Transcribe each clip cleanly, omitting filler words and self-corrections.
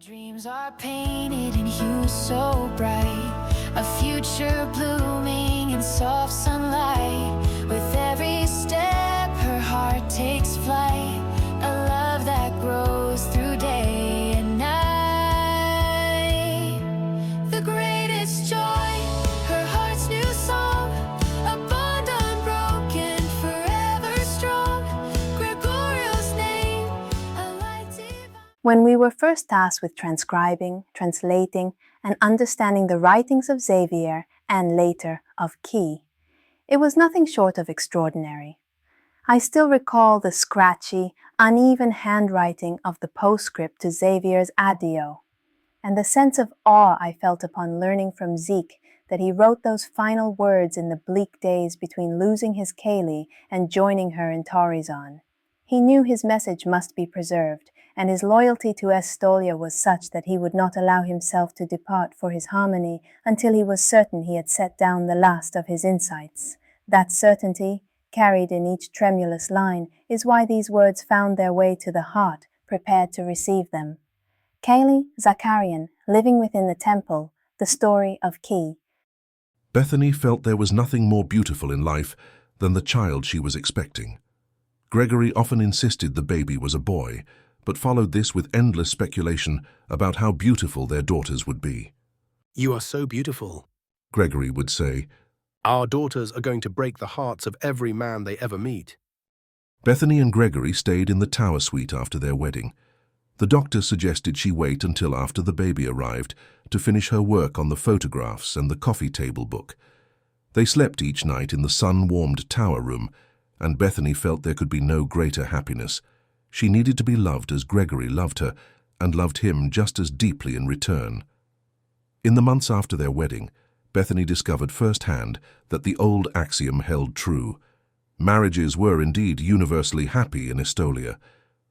Dreams are painted in hues so bright, a future blooming in soft sunlight. With every step her heart takes flight, a love that grows through day and night. The greatest joy, her heart's new song, a bond unbroken, forever strong. Gregorio's name, a light divine. When we were first tasked with transcribing, translating, and understanding the writings of Xavier and later of Key, it was nothing short of extraordinary. I still recall the scratchy, uneven handwriting of the postscript to Xavier's Addio, and the sense of awe I felt upon learning from Zeke that he wrote those final words in the bleak days between losing his Kaylee and joining her in Torrizon. He knew his message must be preserved, and his loyalty to Estolia was such that he would not allow himself to depart for his harmony until he was certain he had set down the last of his insights. That certainty, carried in each tremulous line, is why these words found their way to the heart, prepared to receive them. Kaylee Zakarian, living within the temple, the story of Key. Bethany felt there was nothing more beautiful in life than the child she was expecting. Gregory often insisted the baby was a boy, but followed this with endless speculation about how beautiful their daughters would be. "You are so beautiful," Gregory would say. "Our daughters are going to break the hearts of every man they ever meet." Bethany and Gregory stayed in the tower suite after their wedding. The doctor suggested she wait until after the baby arrived to finish her work on the photographs and the coffee table book. They slept each night in the sun-warmed tower room, and Bethany felt there could be no greater happiness. She needed to be loved as Gregory loved her, and loved him just as deeply in return. In the months after their wedding, Bethany discovered firsthand that the old axiom held true. Marriages were indeed universally happy in Estolia.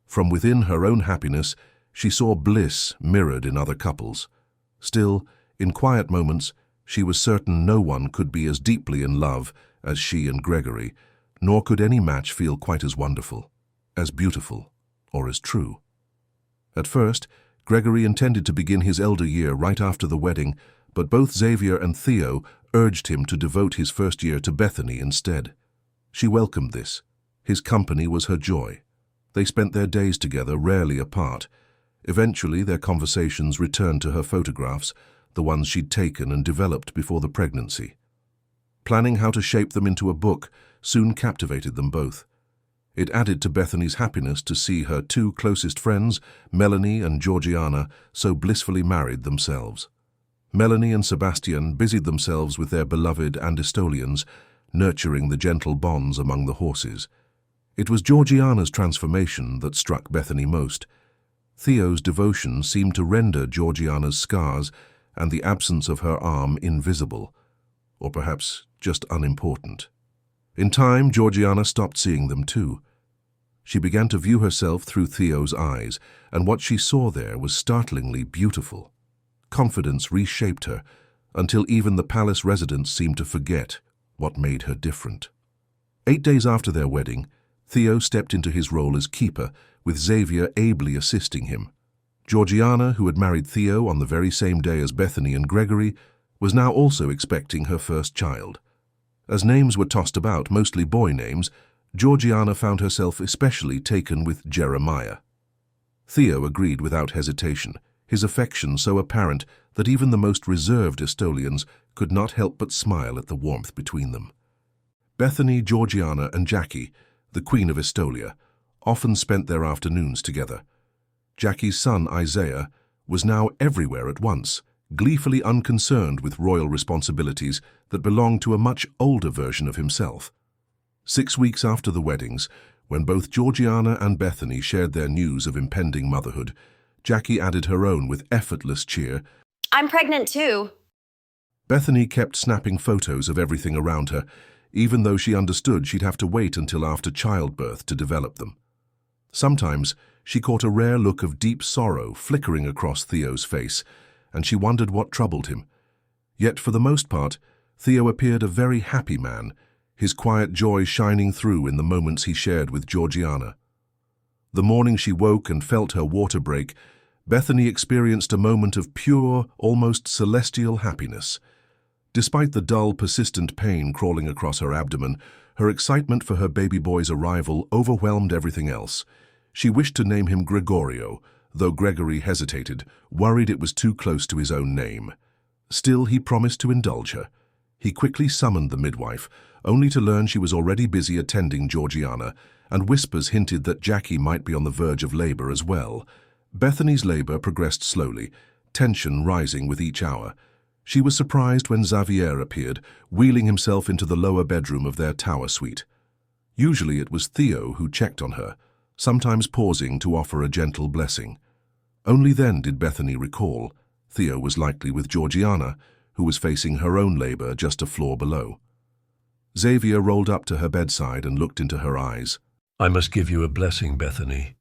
From within her own happiness, she saw bliss mirrored in other couples. Still, in quiet moments, she was certain no one could be as deeply in love as she and Gregory, nor could any match feel quite as wonderful, as beautiful, or as true. At first, Gregory intended to begin his elder year right after the wedding, but both Xavier and Theo urged him to devote his first year to Bethany instead. She welcomed this. His company was her joy. They spent their days together, rarely apart. Eventually, their conversations returned to her photographs, the ones she'd taken and developed before the pregnancy. Planning how to shape them into a book soon captivated them both. It added to Bethany's happiness to see her two closest friends, Melanie and Georgiana, so blissfully married themselves. Melanie and Sebastian busied themselves with their beloved and Estolians, nurturing the gentle bonds among the horses. It was Georgiana's transformation that struck Bethany most. Theo's devotion seemed to render Georgiana's scars and the absence of her arm invisible, or perhaps just unimportant. In time, Georgiana stopped seeing them too. She began to view herself through Theo's eyes, and what she saw there was startlingly beautiful. Confidence reshaped her, until even the palace residents seemed to forget what made her different. 8 days after their wedding, Theo stepped into his role as keeper, with Xavier ably assisting him. Georgiana, who had married Theo on the very same day as Bethany and Gregory, was now also expecting her first child. As names were tossed about, mostly boy names, Georgiana found herself especially taken with Jeremiah. Theo agreed without hesitation, his affection so apparent that even the most reserved Estolians could not help but smile at the warmth between them. Bethany, Georgiana, and Jackie, the Queen of Estolia, often spent their afternoons together. Jackie's son, Isaiah, was now everywhere at once, gleefully unconcerned with royal responsibilities that belonged to a much older version of himself. 6 weeks after the weddings, when both Georgiana and Bethany shared their news of impending motherhood, Jackie added her own with effortless cheer. "I'm pregnant too." Bethany kept snapping photos of everything around her, even though she understood she'd have to wait until after childbirth to develop them. Sometimes she caught a rare look of deep sorrow flickering across Theo's face, and she wondered what troubled him. Yet for the most part, Theo appeared a very happy man, his quiet joy shining through in the moments he shared with Georgiana. The morning she woke and felt her water break, Bethany experienced a moment of pure, almost celestial happiness. Despite the dull, persistent pain crawling across her abdomen, her excitement for her baby boy's arrival overwhelmed everything else. She wished to name him Gregorio, though Gregory hesitated, worried it was too close to his own name. Still, he promised to indulge her. He quickly summoned the midwife, only to learn she was already busy attending Georgiana, and whispers hinted that Jackie might be on the verge of labor as well. Bethany's labor progressed slowly, tension rising with each hour. She was surprised when Xavier appeared, wheeling himself into the lower bedroom of their tower suite. Usually it was Theo who checked on her, sometimes pausing to offer a gentle blessing. Only then did Bethany recall Theo was likely with Georgiana, who was facing her own labor just a floor below. Xavier rolled up to her bedside and looked into her eyes. "I must give you a blessing, Bethany."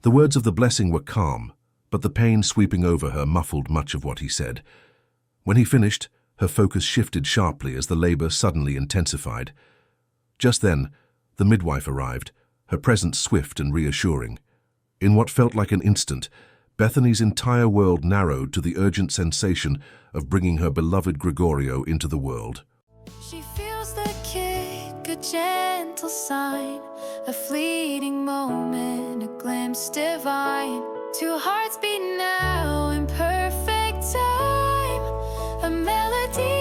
The words of the blessing were calm, but the pain sweeping over her muffled much of what he said. When he finished, her focus shifted sharply as the labor suddenly intensified. Just then, the midwife arrived, her presence swift and reassuring. In what felt like an instant, Bethany's entire world narrowed to the urgent sensation of bringing her beloved Gregorio into the world. She feels the kick, a gentle sign, a fleeting moment, a glimpse divine. Two hearts beat now in perfect time, a melody